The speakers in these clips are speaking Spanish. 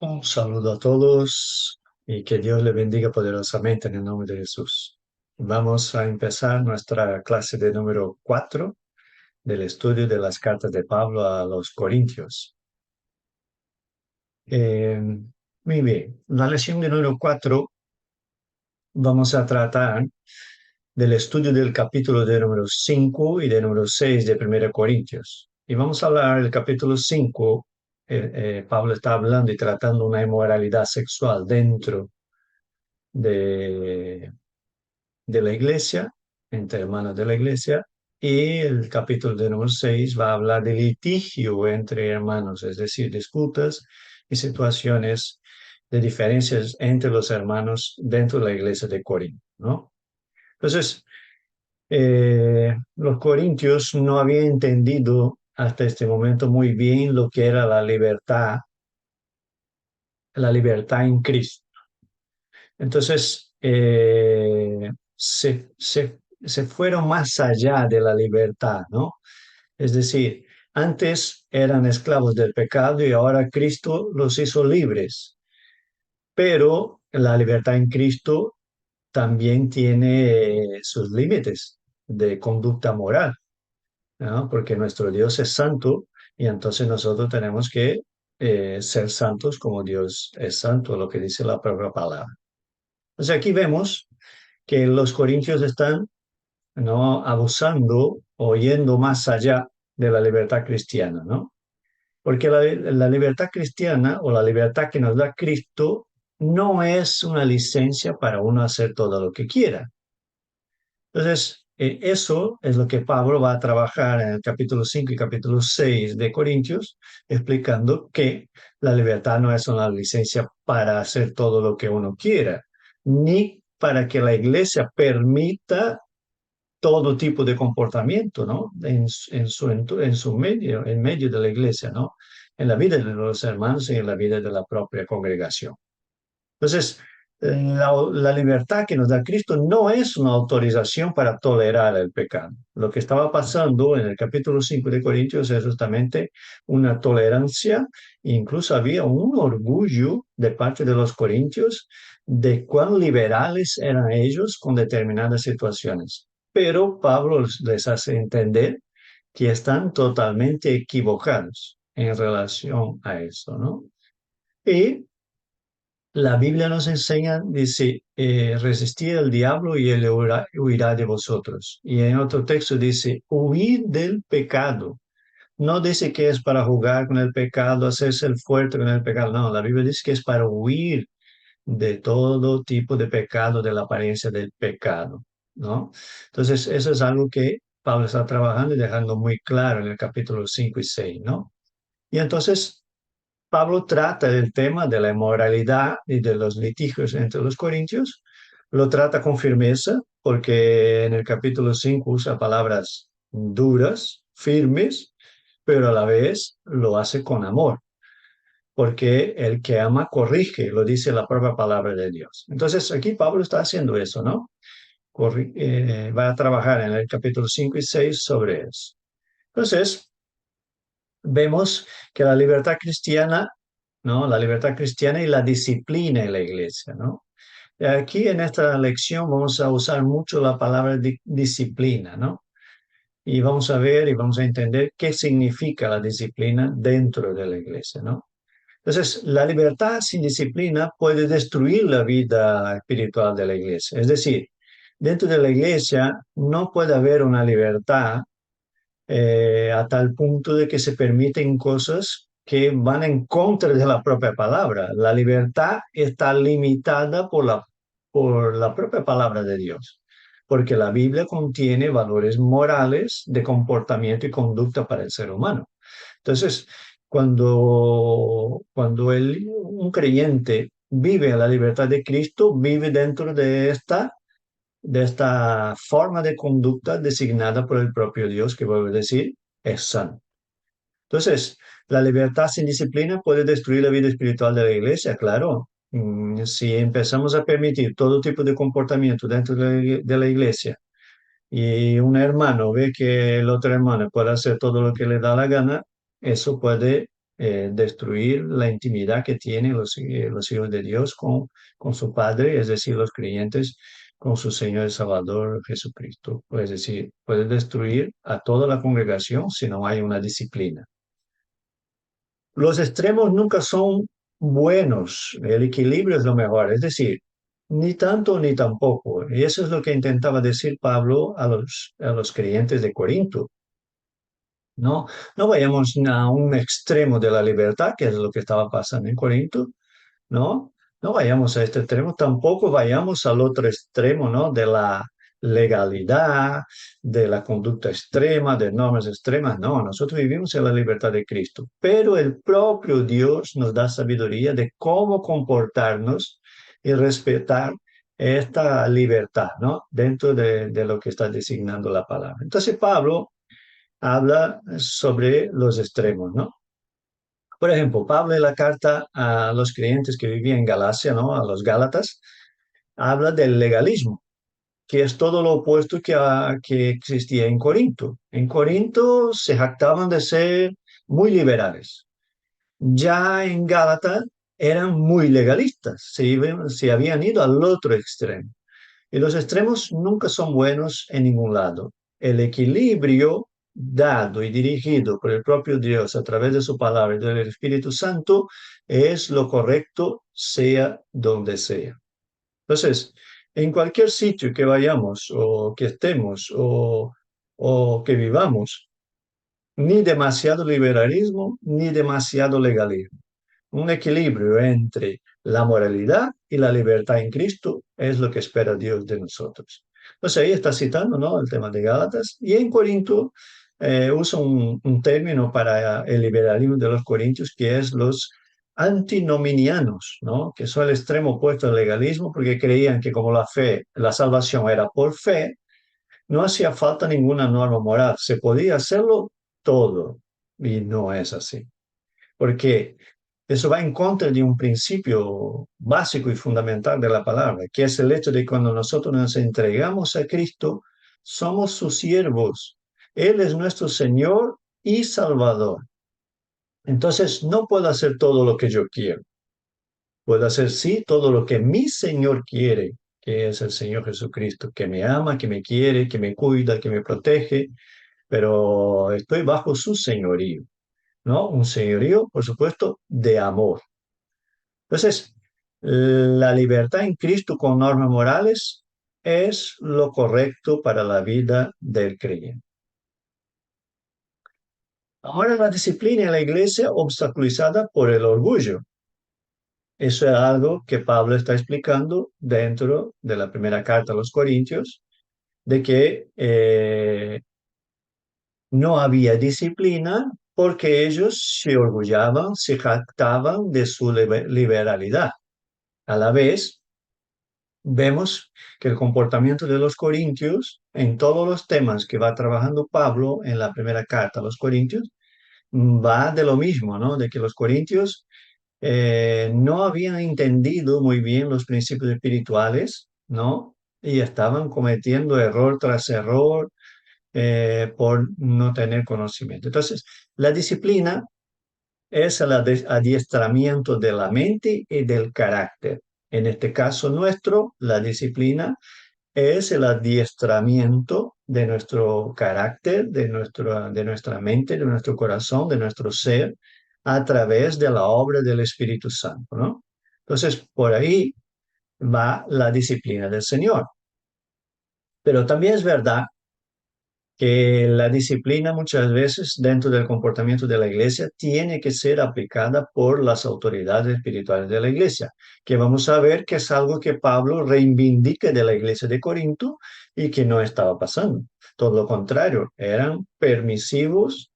Un saludo a todos y que Dios le bendiga poderosamente en el nombre de Jesús. Vamos a empezar nuestra clase de número 4 del estudio de las cartas de Pablo a los Corintios. Eh, Muy bien, la lección de número 4 vamos a tratar del estudio del capítulo de número 5 y de número 6 de 1 Corintios. Y vamos a hablar del capítulo 5. Pablo está hablando y tratando una inmoralidad sexual dentro de, de la iglesia, entre hermanos de la iglesia, y el capítulo de número 6 va a hablar de litigio entre hermanos, es decir, disputas y situaciones de diferencias entre los hermanos dentro de la iglesia de Corinto, ¿no? Entonces, los corintios no habían entendido hasta este momento muy bien lo que era la libertad en Cristo. Entonces, se fueron más allá de la libertad, ¿no? Es decir, antes eran esclavos del pecado y ahora Cristo los hizo libres, pero la libertad en Cristo también tiene sus límites de conducta moral, ¿no? Porque nuestro Dios es santo y entonces nosotros tenemos que ser santos como Dios es santo, lo que dice la propia palabra. O sea, aquí vemos que los corintios están, ¿no?, abusando o yendo más allá de la libertad cristiana, ¿no? Porque la libertad cristiana o la libertad que nos da Cristo no es una licencia para uno hacer todo lo que quiera. Entonces, eso es lo que Pablo va a trabajar en el capítulo 5 y capítulo 6 de Corintios, explicando que la libertad no es una licencia para hacer todo lo que uno quiera, ni para que la iglesia permita todo tipo de comportamiento, ¿no? En su medio, en medio de la iglesia, ¿no? En la vida de los hermanos y en la vida de la propia congregación. Entonces, la libertad que nos da Cristo no es una autorización para tolerar el pecado. Lo que estaba pasando en el capítulo 5 de Corintios es justamente una tolerancia, incluso había un orgullo de parte de los corintios de cuán liberales eran ellos con determinadas situaciones. Pero Pablo les hace entender que están totalmente equivocados en relación a eso, ¿no? Y la Biblia nos enseña, dice, resistid al diablo y él huirá de vosotros. Y en otro texto dice, huid del pecado. No dice que es para jugar con el pecado, hacerse el fuerte con el pecado. No, la Biblia dice que es para huir de todo tipo de pecado, de la apariencia del pecado, ¿no? Entonces, eso es algo que Pablo está trabajando y dejando muy claro en el capítulo 5 y 6, ¿no? Y entonces Pablo trata el tema de la inmoralidad y de los litigios entre los corintios, lo trata con firmeza, porque en el capítulo 5 usa palabras duras, firmes, pero a la vez lo hace con amor, porque el que ama corrige, lo dice la propia palabra de Dios. Entonces aquí Pablo está haciendo eso, ¿no? Va a trabajar en el capítulo 5 y 6 sobre eso. Entonces, vemos que la libertad cristiana, ¿no? La libertad cristiana y la disciplina en la iglesia, ¿no? Aquí en esta lección vamos a usar mucho la palabra disciplina, ¿no? Y vamos a ver y vamos a entender qué significa la disciplina dentro de la iglesia, ¿no? Entonces, la libertad sin disciplina puede destruir la vida espiritual de la iglesia. Es decir, dentro de la iglesia no puede haber una libertad a tal punto de que se permiten cosas que van en contra de la propia palabra. La libertad está limitada por la propia palabra de Dios, porque la Biblia contiene valores morales de comportamiento y conducta para el ser humano. Entonces, un creyente vive en la libertad de Cristo, vive dentro de esta forma de conducta designada por el propio Dios, que vuelvo a decir, es santo. Entonces, la libertad sin disciplina puede destruir la vida espiritual de la iglesia, claro. Si empezamos a permitir todo tipo de comportamiento dentro de la iglesia y un hermano ve que el otro hermano puede hacer todo lo que le da la gana, eso puede destruir la intimidad que tienen los hijos de Dios con su Padre, es decir, los creyentes con su Señor y Salvador Jesucristo. Es decir, puede destruir a toda la congregación si no hay una disciplina. Los extremos nunca son buenos, el equilibrio es lo mejor, es decir, ni tanto ni tampoco. Y eso es lo que intentaba decir Pablo a los creyentes de Corinto. No, no vayamos a un extremo de la libertad, que es lo que estaba pasando en Corinto, ¿no? No vayamos a este extremo, tampoco vayamos al otro extremo, ¿no? De la legalidad, de la conducta extrema, de normas extremas. No, nosotros vivimos en la libertad de Cristo, pero el propio Dios nos da sabiduría de cómo comportarnos y respetar esta libertad, ¿no? Dentro de lo que está designando la palabra. Entonces, Pablo habla sobre los extremos, ¿no? Por ejemplo, Pablo en la carta a los creyentes que vivían en Galacia, ¿no? A los Gálatas, habla del legalismo, que es todo lo opuesto que existía en Corinto. En Corinto se jactaban de ser muy liberales. Ya en Gálatas eran muy legalistas, se habían ido al otro extremo. Y los extremos nunca son buenos en ningún lado. El equilibrio dado y dirigido por el propio Dios a través de su palabra y del Espíritu Santo es lo correcto, sea donde sea. Entonces, en cualquier sitio que vayamos o que estemos o que vivamos, ni demasiado liberalismo ni demasiado legalismo. Un equilibrio entre la moralidad y la libertad en Cristo es lo que espera Dios de nosotros. Entonces ahí está citando, ¿no? El tema de Gálatas. Y en Corinto usa un término para el liberalismo de los corintios que es los antinominianos, ¿no? Que son el extremo opuesto al legalismo porque creían que como la fe, la salvación era por fe, no hacía falta ninguna norma moral. Se podía hacerlo todo. Y no es así. Porque eso va en contra de un principio básico y fundamental de la palabra, que es el hecho de que cuando nosotros nos entregamos a Cristo, somos sus siervos. Él es nuestro Señor y Salvador. Entonces, no puedo hacer todo lo que yo quiero. Puedo hacer, sí, todo lo que mi Señor quiere, que es el Señor Jesucristo, que me ama, que me quiere, que me cuida, que me protege, pero estoy bajo su señorío, ¿no? Un señorío, por supuesto, de amor. Entonces, la libertad en Cristo con normas morales es lo correcto para la vida del creyente. Ahora la disciplina en la iglesia obstaculizada por el orgullo. Eso es algo que Pablo está explicando dentro de la primera carta a los Corintios, de que no había disciplina porque ellos se orgullaban, se jactaban de su liberalidad. A la vez, vemos que el comportamiento de los corintios en todos los temas que va trabajando Pablo en la primera carta a los corintios va de lo mismo, ¿no? De que los corintios no habían entendido muy bien los principios espirituales, ¿no? Y estaban cometiendo error tras error por no tener conocimiento. Entonces, la disciplina es el adiestramiento de la mente y del carácter. En este caso nuestro, la disciplina es el adiestramiento de nuestro carácter, de nuestra mente, de nuestro corazón, de nuestro ser, a través de la obra del Espíritu Santo, ¿no? Entonces, por ahí va la disciplina del Señor. Pero también es verdad que la disciplina muchas veces dentro del comportamiento de la iglesia tiene que ser aplicada por las autoridades espirituales de la iglesia, que vamos a ver que es algo que Pablo reivindica de la iglesia de Corinto y que no estaba pasando. Todo lo contrario, eran permisivos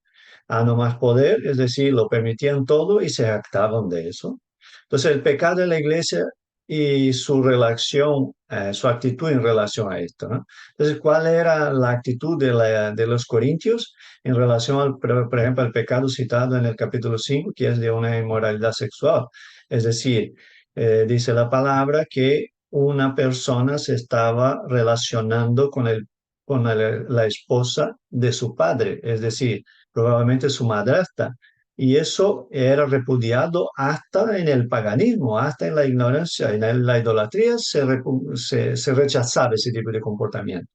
a no más poder, es decir, lo permitían todo y se jactaban de eso. Entonces, el pecado de la iglesia y su relación, su actitud en relación a esto, ¿no? Entonces, ¿cuál era la actitud de los corintios en relación, por ejemplo, al pecado citado en el capítulo 5, que es de una inmoralidad sexual? Es decir, dice la palabra que una persona se estaba relacionando con la esposa de su padre, es decir, probablemente su madrastra. y eso era repudiado hasta en el paganismo, hasta en la ignorancia, la idolatría se rechazaba ese tipo de comportamiento.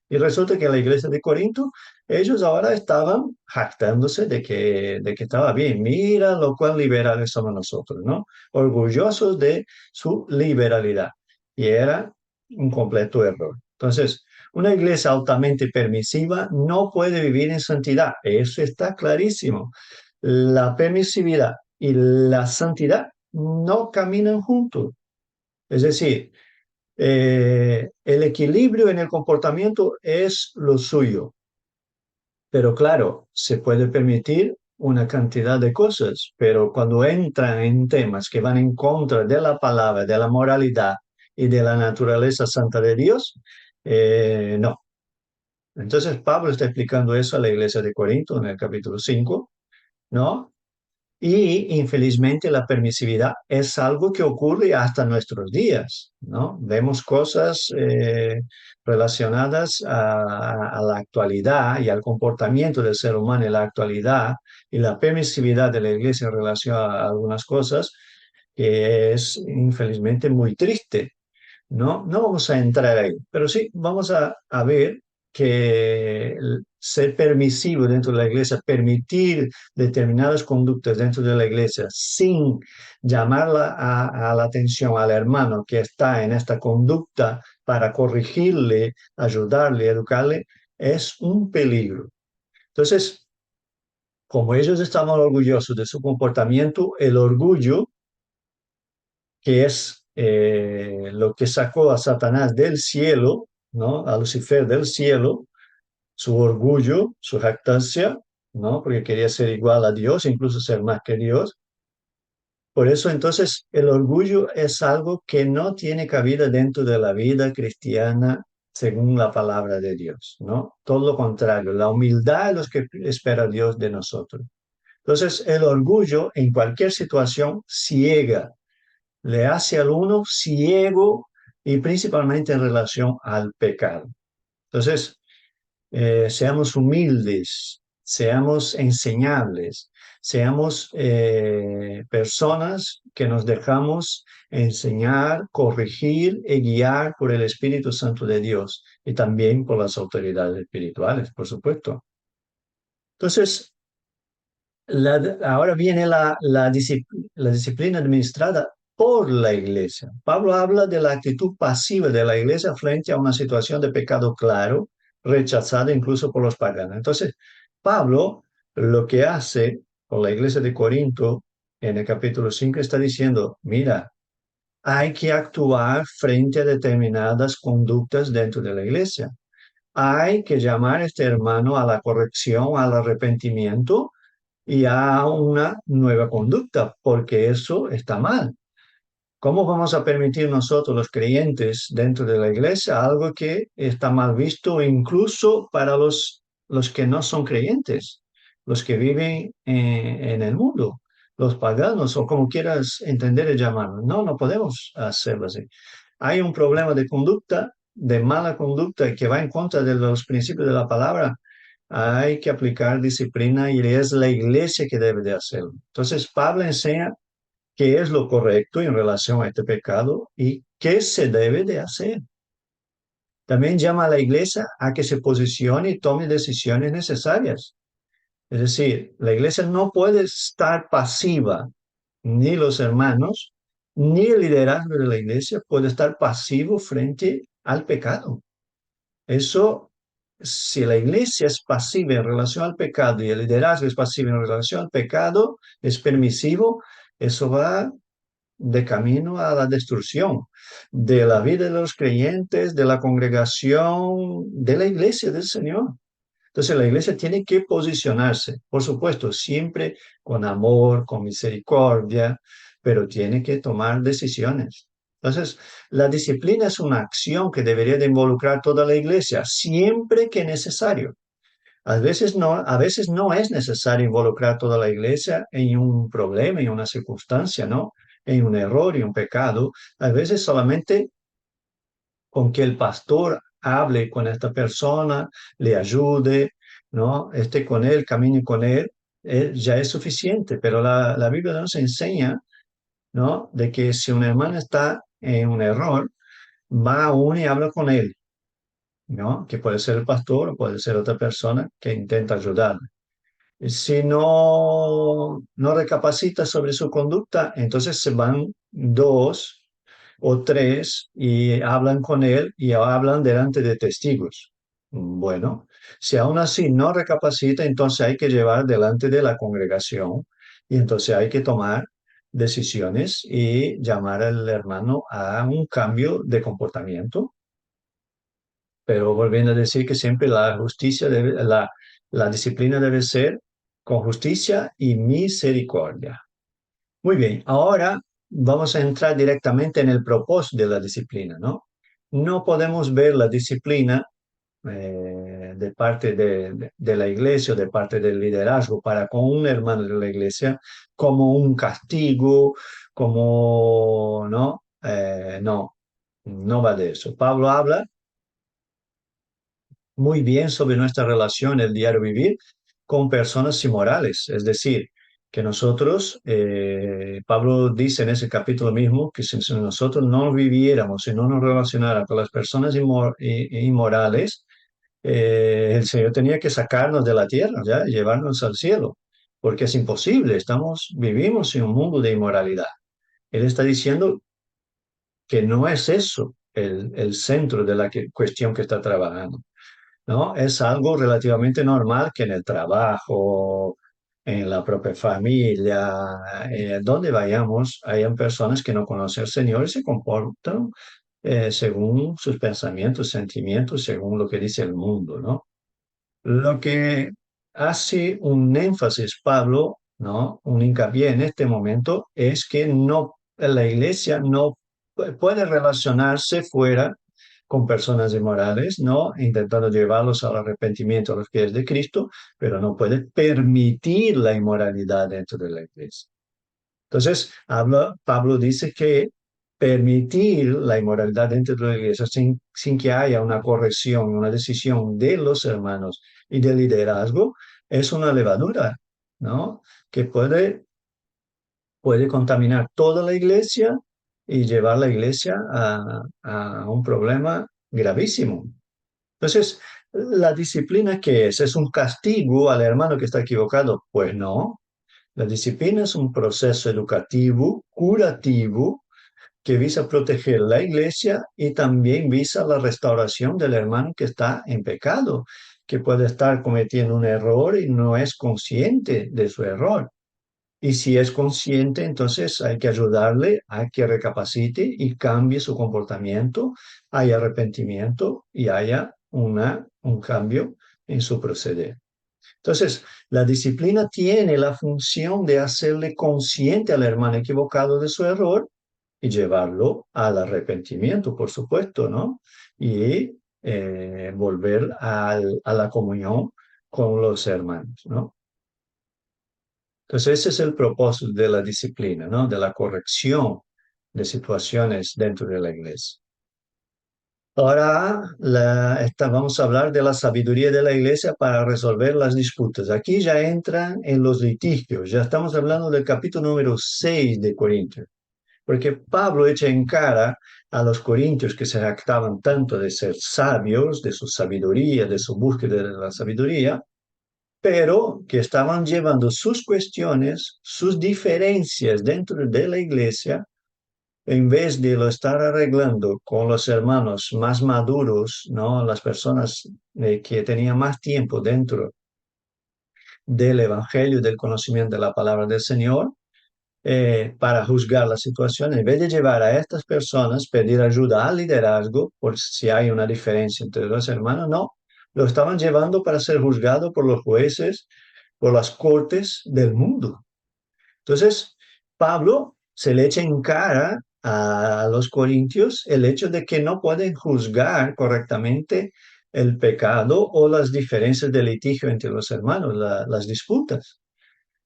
Y resulta que en la iglesia de Corinto, ellos ahora estaban jactándose de que estaba bien. Mira lo cual liberales somos nosotros, ¿no? Orgullosos de su liberalidad. Y era un completo error. Entonces, una iglesia altamente permisiva no puede vivir en santidad. Eso está clarísimo. La permisividad y la santidad no caminan juntos. Es decir, el equilibrio en el comportamiento es lo suyo, pero claro, se puede permitir una cantidad de cosas, pero cuando entran en temas que van en contra de la palabra, de la moralidad y de la naturaleza santa de Dios, no. Entonces Pablo está explicando eso a la iglesia de Corinto en el capítulo 5, ¿no? Y infelizmente la permisividad es algo que ocurre hasta nuestros días, ¿no? Vemos cosas relacionadas a la actualidad y al comportamiento del ser humano en la actualidad y la permisividad de la iglesia en relación a algunas cosas que es infelizmente muy triste. No, no vamos a entrar ahí, pero sí vamos a ver que ser permisivo dentro de la iglesia, permitir determinadas conductas dentro de la iglesia sin llamarla a la atención al hermano que está en esta conducta para corregirle, ayudarle, educarle, es un peligro. Entonces, como ellos estaban orgullosos de su comportamiento, el orgullo que es lo que sacó a Satanás del cielo, ¿no? A Lucifer del cielo, su orgullo, su jactancia, ¿no? Porque quería ser igual a Dios, incluso ser más que Dios. Por eso entonces el orgullo es algo que no tiene cabida dentro de la vida cristiana según la palabra de Dios, ¿no? Todo lo contrario, la humildad es lo que espera Dios de nosotros. Entonces el orgullo en cualquier situación ciega, le hace al uno ciego y principalmente en relación al pecado. Entonces, seamos humildes, seamos enseñables, seamos personas que nos dejamos enseñar, corregir y guiar por el Espíritu Santo de Dios y también por las autoridades espirituales, por supuesto. Entonces, ahora viene la disciplina administrada por la iglesia. Pablo habla de la actitud pasiva de la iglesia frente a una situación de pecado claro, rechazada incluso por los paganos. Entonces, Pablo lo que hace con la iglesia de Corinto en el capítulo 5 está diciendo, mira, hay que actuar frente a determinadas conductas dentro de la iglesia. Hay que llamar a este hermano a la corrección, al arrepentimiento y a una nueva conducta, porque eso está mal. ¿Cómo vamos a permitir nosotros, los creyentes dentro de la iglesia, algo que está mal visto incluso para los que no son creyentes, los que viven en el mundo, los paganos o como quieras entender y llamarlo? No, no podemos hacerlo así. Hay un problema de conducta, de mala conducta que va en contra de los principios de la palabra. Hay que aplicar disciplina y es la iglesia que debe de hacerlo. Entonces, Pablo enseña qué es lo correcto en relación a este pecado y qué se debe de hacer. También llama a la iglesia a que se posicione y tome decisiones necesarias. Es decir, la iglesia no puede estar pasiva, ni los hermanos, ni el liderazgo de la iglesia puede estar pasivo frente al pecado. Eso, si la iglesia es pasiva en relación al pecado y el liderazgo es pasivo en relación al pecado, es permisivo, eso va de camino a la destrucción de la vida de los creyentes, de la congregación, de la iglesia del Señor. Entonces la iglesia tiene que posicionarse, por supuesto, siempre con amor, con misericordia, pero tiene que tomar decisiones. Entonces, la disciplina es una acción que debería de involucrar toda la iglesia, siempre que necesario. A veces no es necesario involucrar toda la iglesia en un problema, en una circunstancia, ¿no? En un error y un pecado. A veces solamente con que el pastor hable con esta persona, le ayude, ¿no? Esté con él, camine con él. ya es suficiente, pero la Biblia nos enseña, ¿no? De que si un hermano está en un error, va a uno y habla con él, ¿no? Que puede ser el pastor o puede ser otra persona que intenta ayudar. Si no recapacita sobre su conducta, entonces se van dos o tres y hablan con él y hablan delante de testigos. Bueno, si aún así no recapacita, entonces hay que llevar delante de la congregación y entonces hay que tomar decisiones y llamar al hermano a un cambio de comportamiento, pero volviendo a decir que siempre la justicia la disciplina debe ser con justicia y misericordia. Muy bien, ahora vamos a entrar directamente en el propósito de la disciplina, ¿no? No podemos ver la disciplina de parte de la iglesia o de parte del liderazgo para con un hermano de la iglesia como un castigo, como, ¿no? No, no va de eso. Pablo habla muy bien sobre nuestra relación, el diario vivir, con personas inmorales. Es decir, que nosotros, Pablo dice en ese capítulo mismo, que si nosotros no viviéramos, si no nos relacionáramos con las personas inmorales, el Señor tenía que sacarnos de la tierra, ¿ya? Y llevarnos al cielo, porque es imposible, vivimos en un mundo de inmoralidad. Él está diciendo que no es eso el centro de la cuestión que está trabajando. ¿No? Es algo relativamente normal que en el trabajo, en la propia familia, donde vayamos, hayan personas que no conocen al Señor y se comportan según sus pensamientos, sentimientos, según lo que dice el mundo, ¿no? Lo que hace un énfasis Pablo, ¿no? Un hincapié en este momento es que la iglesia no puede relacionarse fuera con personas inmorales, ¿no? Intentando llevarlos al arrepentimiento a los pies de Cristo, pero no puede permitir la inmoralidad dentro de la iglesia. Entonces, Pablo dice que permitir la inmoralidad dentro de la iglesia sin que haya una corrección, una decisión de los hermanos y del liderazgo, es una levadura, ¿no? Que puede contaminar toda la iglesia y llevar la iglesia a un problema gravísimo. Entonces, ¿la disciplina qué es? ¿Es un castigo al hermano que está equivocado? Pues no. La disciplina es un proceso educativo, curativo, que visa proteger la iglesia y también visa la restauración del hermano que está en pecado, que puede estar cometiendo un error y no es consciente de su error. Y si es consciente, entonces hay que ayudarle a que recapacite y cambie su comportamiento, haya arrepentimiento y haya un cambio en su proceder. Entonces, la disciplina tiene la función de hacerle consciente al hermano equivocado de su error y llevarlo al arrepentimiento, por supuesto, ¿no? Y volver a la comunión con los hermanos, ¿no? Entonces, ese es el propósito de la disciplina, ¿no? De la corrección de situaciones dentro de la iglesia. Ahora vamos a hablar de la sabiduría de la iglesia para resolver las disputas. Aquí ya entran en los litigios. Ya estamos hablando del capítulo número 6 de Corintios, porque Pablo echa en cara a los corintios que se jactaban tanto de ser sabios, de su sabiduría, de su búsqueda de la sabiduría, pero que estaban llevando sus cuestiones, sus diferencias dentro de la iglesia, en vez de lo estar arreglando con los hermanos más maduros, ¿no? Las personas que tenían más tiempo dentro del evangelio, del conocimiento de la palabra del Señor, para juzgar la situación, en vez de llevar a estas personas, pedir ayuda al liderazgo por si hay una diferencia entre los hermanos, no, lo estaban llevando para ser juzgado por los jueces, por las cortes del mundo. Entonces, Pablo se le echa en cara a los corintios el hecho de que no pueden juzgar correctamente el pecado o las diferencias de litigio entre los hermanos, las disputas.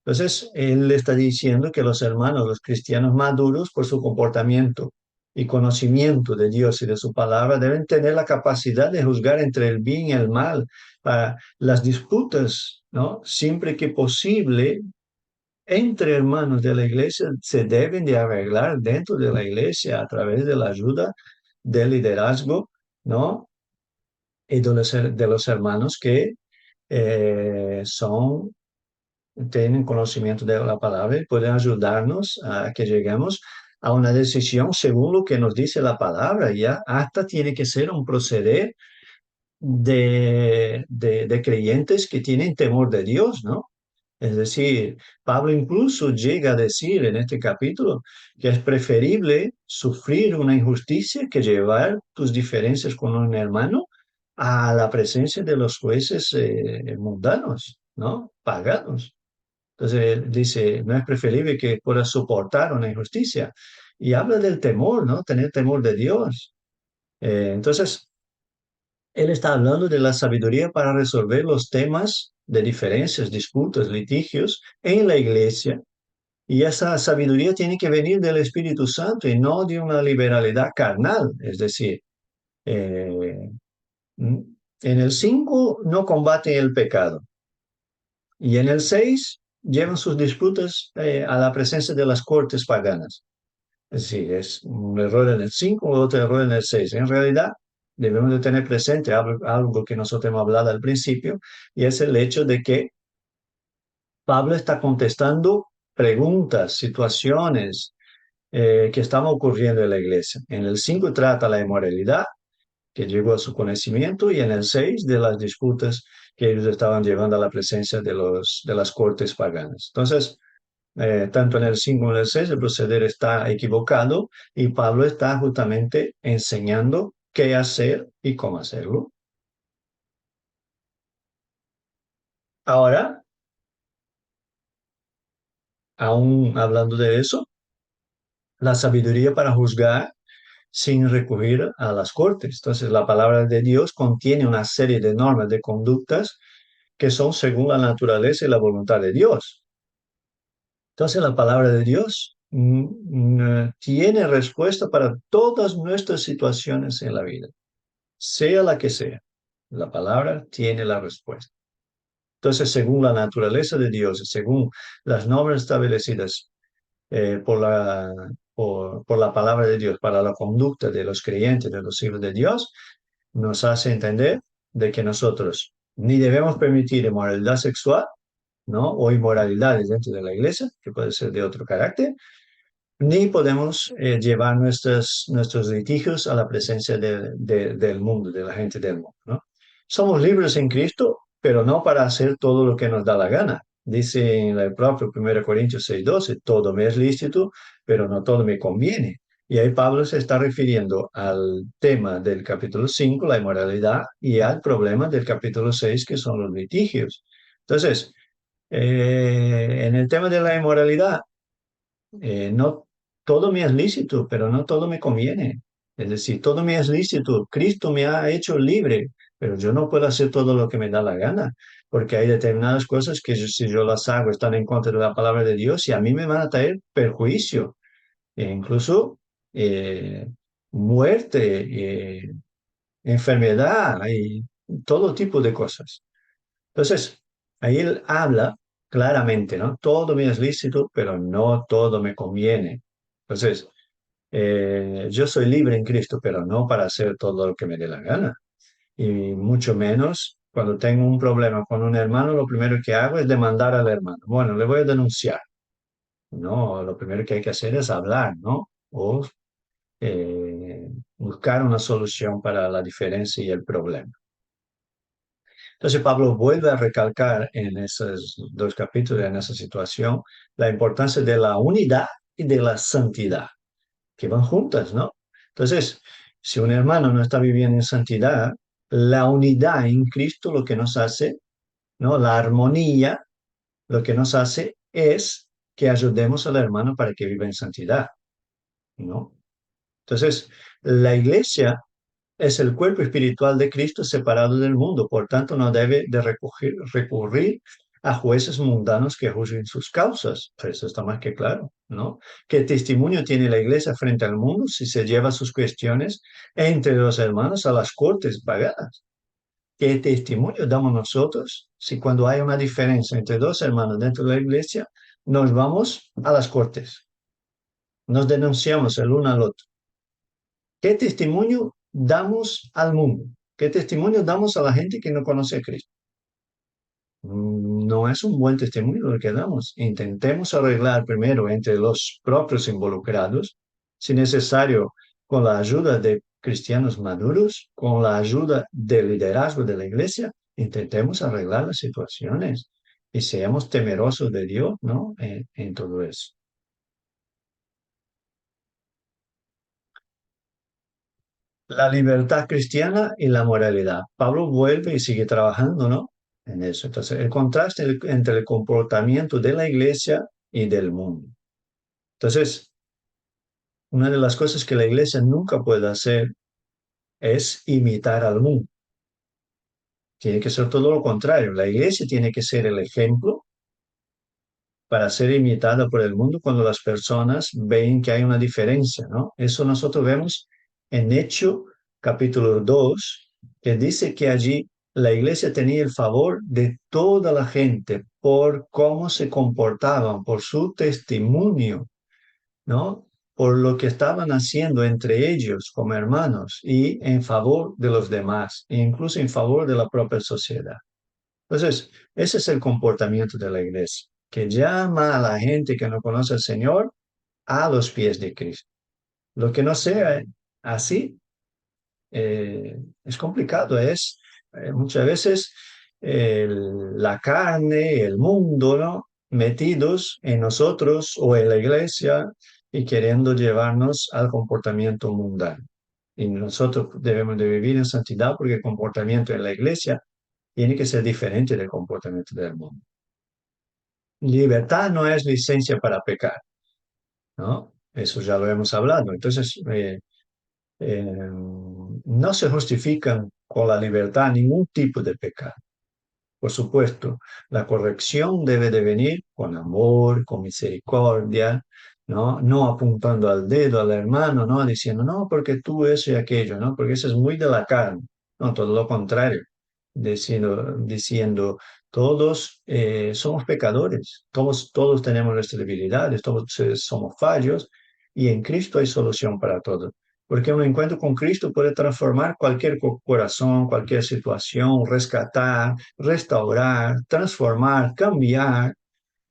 Entonces, él le está diciendo que los hermanos, los cristianos maduros, por su comportamiento y conocimiento de Dios y de su palabra, deben tener la capacidad de juzgar entre el bien y el mal. Para las disputas ¿no? Siempre que posible, entre hermanos de la iglesia se deben de arreglar dentro de la iglesia a través de la ayuda del liderazgo, ¿no? Y de los hermanos que son, tienen conocimiento de la palabra y pueden ayudarnos a que lleguemos a una decisión según lo que nos dice la palabra. Ya hasta tiene que ser un proceder de creyentes que tienen temor de Dios, ¿no? Es decir, Pablo incluso llega a decir en este capítulo que es preferible sufrir una injusticia que llevar tus diferencias con un hermano a la presencia de los jueces mundanos, ¿no? Paganos. Entonces dice, no es preferible que puedas soportar una injusticia. Y habla del temor, ¿no? Tener temor de Dios. Entonces, él está hablando de la sabiduría para resolver los temas de diferencias, disputas, litigios en la iglesia. Y esa sabiduría tiene que venir del Espíritu Santo y no de una liberalidad carnal. Es decir, eh, en el 5 no combaten el pecado. Y en el 6 llevan sus disputas a la presencia de las cortes paganas. Es decir, es un error en el 5 o otro error en el 6. En realidad, debemos de tener presente algo que nosotros hemos hablado al principio, y es el hecho de que Pablo está contestando preguntas, situaciones que estaban ocurriendo en la iglesia. En el 5 trata la inmoralidad, que llegó a su conocimiento, y en el 6 de las disputas que ellos estaban llevando a la presencia de las cortes paganas. Entonces, tanto en el 5 como en el 6 el proceder está equivocado y Pablo está justamente enseñando qué hacer y cómo hacerlo. Ahora, aún hablando de eso, la sabiduría para juzgar sin recurrir a las cortes. Entonces, la palabra de Dios contiene una serie de normas, de conductas que son según la naturaleza y la voluntad de Dios. Entonces, la palabra de Dios tiene respuesta para todas nuestras situaciones en la vida, sea la que sea. La palabra tiene la respuesta. Entonces, según la naturaleza de Dios, según las normas establecidas por la palabra de Dios para la conducta de los creyentes, de los hijos de Dios, nos hace entender de que nosotros ni debemos permitir inmoralidad sexual, ¿no? O inmoralidades dentro de la iglesia, que puede ser de otro carácter, ni podemos llevar nuestros litigios a la presencia del mundo, de la gente del mundo, ¿no? Somos libres en Cristo, pero no para hacer todo lo que nos da la gana. Dice en el propio 1 Corintios 6:12, todo me es lícito, pero no todo me conviene. Y ahí Pablo se está refiriendo al tema del capítulo 5, la inmoralidad, y al problema del capítulo 6, que son los litigios. Entonces, en el tema de la inmoralidad, no todo me es lícito, pero no todo me conviene. Es decir, todo me es lícito. Cristo me ha hecho libre, pero yo no puedo hacer todo lo que me da la gana, porque hay determinadas cosas que si yo las hago están en contra de la palabra de Dios y a mí me van a traer perjuicio, e incluso eh, muerte, enfermedad y todo tipo de cosas. Entonces, ahí él habla claramente, ¿no? Todo me es lícito, pero no todo me conviene. Entonces, yo soy libre en Cristo, pero no para hacer todo lo que me dé la gana. Y mucho menos cuando tengo un problema con un hermano, lo primero que hago es demandar al hermano. Bueno, le voy a denunciar. No, lo primero que hay que hacer es hablar, ¿no? O eh, buscar una solución para la diferencia y el problema. Entonces Pablo vuelve a recalcar en esos dos capítulos, en esa situación, la importancia de la unidad y de la santidad, que van juntas, ¿no? Entonces, si un hermano no está viviendo en santidad, la unidad en Cristo lo que nos hace, ¿no? La armonía, lo que nos hace es que ayudemos al hermano para que viva en santidad, ¿no? Entonces, la iglesia es el cuerpo espiritual de Cristo separado del mundo, por tanto no debe de recurrir a jueces mundanos que juzguen sus causas. Eso está más que claro, ¿no? ¿Qué testimonio tiene la iglesia frente al mundo si se lleva sus cuestiones entre los hermanos a las cortes paganas? ¿Qué testimonio damos nosotros si cuando hay una diferencia entre dos hermanos dentro de la iglesia, nos vamos a las cortes, nos denunciamos el uno al otro? ¿Qué testimonio damos al mundo? ¿Qué testimonio damos a la gente que no conoce a Cristo? No es un buen testimonio lo que damos. Intentemos arreglar primero entre los propios involucrados, si necesario, con la ayuda de cristianos maduros, con la ayuda del liderazgo de la iglesia, intentemos arreglar las situaciones y seamos temerosos de Dios, ¿no? En todo eso. La libertad cristiana y la moralidad. Pablo vuelve y sigue trabajando, ¿no? En eso. Entonces, el contraste entre el comportamiento de la iglesia y del mundo. Entonces, una de las cosas que la iglesia nunca puede hacer es imitar al mundo. Tiene que ser todo lo contrario. La iglesia tiene que ser el ejemplo para ser imitada por el mundo cuando las personas ven que hay una diferencia, ¿no? Eso nosotros vemos en Hecho capítulo 2, que dice que allí la iglesia tenía el favor de toda la gente por cómo se comportaban, por su testimonio, ¿no? Por lo que estaban haciendo entre ellos como hermanos y en favor de los demás, e incluso en favor de la propia sociedad. Entonces, ese es el comportamiento de la iglesia, que llama a la gente que no conoce al Señor a los pies de Cristo. Lo que no sea así es complicado, es muchas veces la carne, el mundo, ¿no? Metidos en nosotros o en la iglesia y queriendo llevarnos al comportamiento mundano. Y nosotros debemos de vivir en santidad porque el comportamiento en la iglesia tiene que ser diferente del comportamiento del mundo. Libertad no es licencia para pecar, ¿no? Eso ya lo hemos hablado. Entonces, no se justifican con la libertad ningún tipo de pecado. Por supuesto, la corrección debe de venir con amor, con misericordia, ¿no? No apuntando al dedo al hermano, ¿no? Diciendo, no, porque tú eso y aquello, ¿no? Porque eso es muy de la carne. No, todo lo contrario. Diciendo todos somos pecadores, todos tenemos nuestras debilidades, todos somos fallos y en Cristo hay solución para todo. Porque un encuentro con Cristo puede transformar cualquier corazón, cualquier situación, rescatar, restaurar, transformar, cambiar,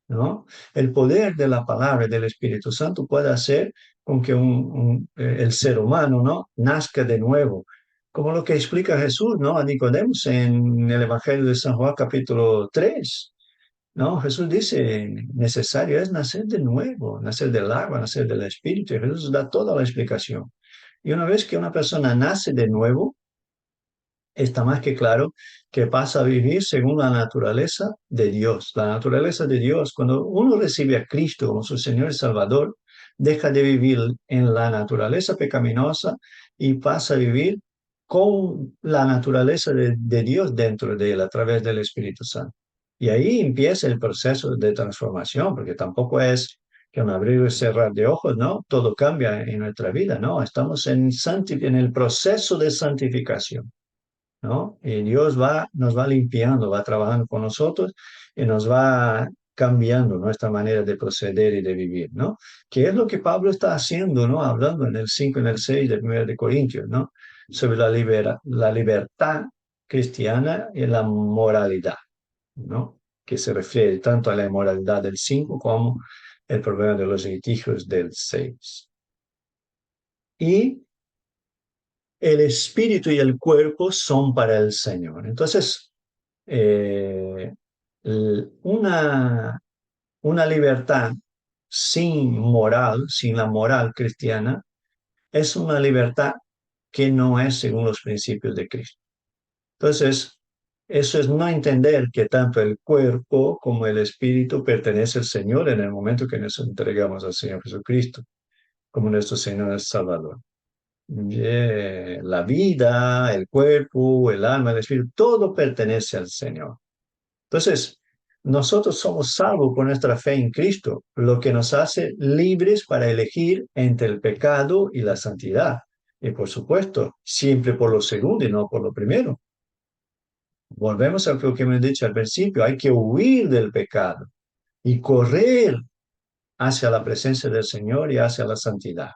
¿no? El poder de la palabra del Espíritu Santo puede hacer con que el ser humano, ¿no? Nazca de nuevo. Como lo que explica Jesús, ¿no? A Nicodemos en el Evangelio de San Juan capítulo 3. No, Jesús dice, necesario es nacer de nuevo, nacer del agua, nacer del Espíritu. Y Jesús da toda la explicación. Y una vez que una persona nace de nuevo, está más que claro que pasa a vivir según la naturaleza de Dios. La naturaleza de Dios, cuando uno recibe a Cristo como su Señor y Salvador, deja de vivir en la naturaleza pecaminosa y pasa a vivir con la naturaleza de Dios dentro de él a través del Espíritu Santo. Y ahí empieza el proceso de transformación, porque tampoco es que un abrir y cerrar de ojos, ¿no? Todo cambia en nuestra vida, ¿no? Estamos en el proceso de santificación. ¿No? Y Dios nos va limpiando, va trabajando con nosotros y nos va cambiando nuestra manera de proceder y de vivir, ¿no? Que es lo que Pablo está haciendo, ¿no? Hablando en el 5 y en el 6 de 1 de Corintios, ¿no? Sobre la libertad cristiana y la moralidad, ¿no? Que se refiere tanto a la inmoralidad del 5 como el problema de los litigios del 6. Y el espíritu y el cuerpo son para el Señor. Entonces, eh, una, una libertad sin moral, sin la moral cristiana, es una libertad que no es según los principios de Cristo. Entonces, eso es no entender que tanto el cuerpo como el espíritu pertenece al Señor en el momento que nos entregamos al Señor Jesucristo como nuestro Señor y Salvador. La vida, el cuerpo, el alma, el espíritu, todo pertenece al Señor. Entonces, nosotros somos salvos por nuestra fe en Cristo, lo que nos hace libres para elegir entre el pecado y la santidad. Y por supuesto, siempre por lo segundo y no por lo primero. Volvemos a lo que me he dicho al principio, hay que huir del pecado y correr hacia la presencia del Señor y hacia la santidad.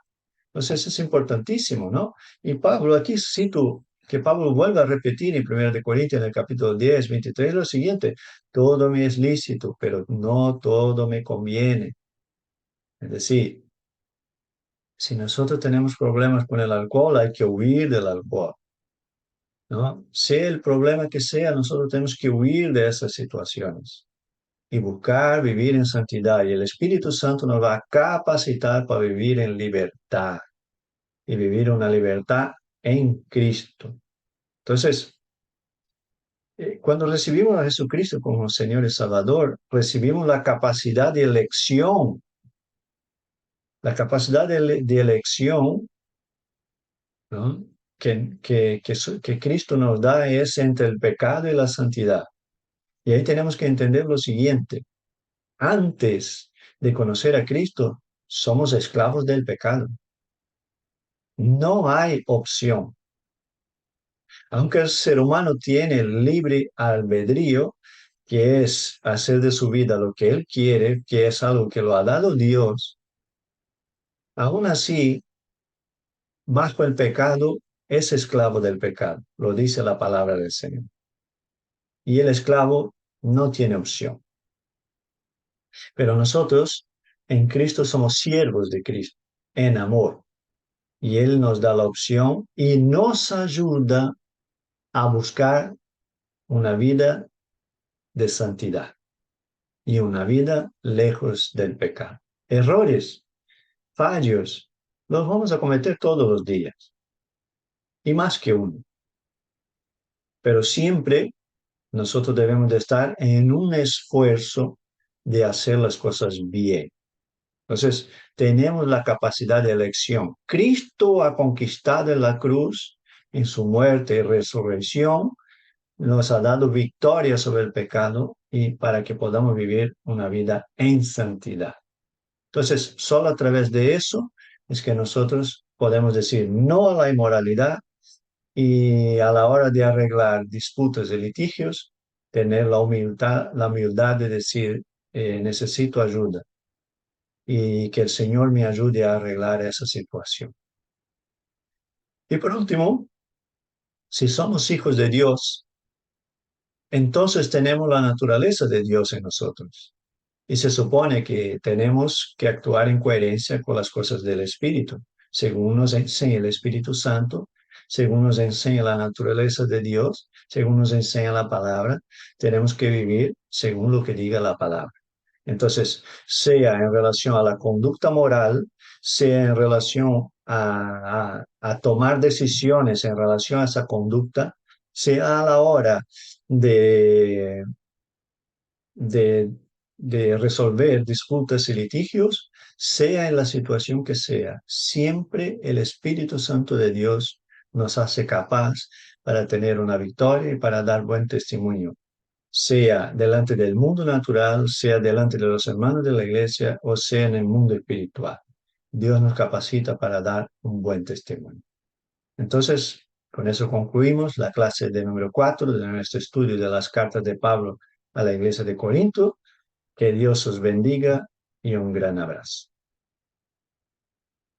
Entonces es importantísimo, ¿no? Y Pablo, aquí cito que Pablo vuelve a repetir en 1 de Corintios, en el capítulo 10, 23, lo siguiente: todo me es lícito, pero no todo me conviene. Es decir, si nosotros tenemos problemas con el alcohol, hay que huir del alcohol, ¿no? Sea el problema que sea, nosotros tenemos que huir de esas situaciones y buscar vivir en santidad. Y el Espíritu Santo nos va a capacitar para vivir en libertad y vivir una libertad en Cristo. Entonces, cuando recibimos a Jesucristo como Señor y Salvador, recibimos la capacidad de elección. La capacidad de elección, ¿no? que Cristo nos da es entre el pecado y la santidad. Y ahí tenemos que entender lo siguiente: antes de conocer a Cristo, somos esclavos del pecado. No hay opción. Aunque el ser humano tiene libre albedrío, que es hacer de su vida lo que él quiere, que es algo que lo ha dado Dios, aún así, bajo el pecado, es esclavo del pecado, lo dice la palabra del Señor. Y el esclavo no tiene opción. Pero nosotros en Cristo somos siervos de Cristo, en amor. Y Él nos da la opción y nos ayuda a buscar una vida de santidad y una vida lejos del pecado. Errores, fallos, los vamos a cometer todos los días, y más que uno. Pero siempre nosotros debemos de estar en un esfuerzo de hacer las cosas bien. Entonces, tenemos la capacidad de elección. Cristo ha conquistado en la cruz, en su muerte y resurrección, nos ha dado victoria sobre el pecado y para que podamos vivir una vida en santidad. Entonces, solo a través de eso es que nosotros podemos decir no a la inmoralidad y a la hora de arreglar disputas y litigios, tener la humildad de decir, necesito ayuda y que el Señor me ayude a arreglar esa situación. Y por último, si somos hijos de Dios, entonces tenemos la naturaleza de Dios en nosotros. Y se supone que tenemos que actuar en coherencia con las cosas del Espíritu, según nos enseña el Espíritu Santo, según nos enseña la naturaleza de Dios, según nos enseña la palabra, tenemos que vivir según lo que diga la palabra. Entonces, sea en relación a la conducta moral, sea en relación a tomar decisiones en relación a esa conducta, sea a la hora de, de, de resolver disputas y litigios, sea en la situación que sea, siempre el Espíritu Santo de Dios nos hace capaz para tener una victoria y para dar buen testimonio, sea delante del mundo natural, sea delante de los hermanos de la iglesia o sea en el mundo espiritual. Dios nos capacita para dar un buen testimonio. Entonces, con eso concluimos la clase de número 4 de nuestro estudio de las cartas de Pablo a la iglesia de Corinto. Que Dios os bendiga y un gran abrazo.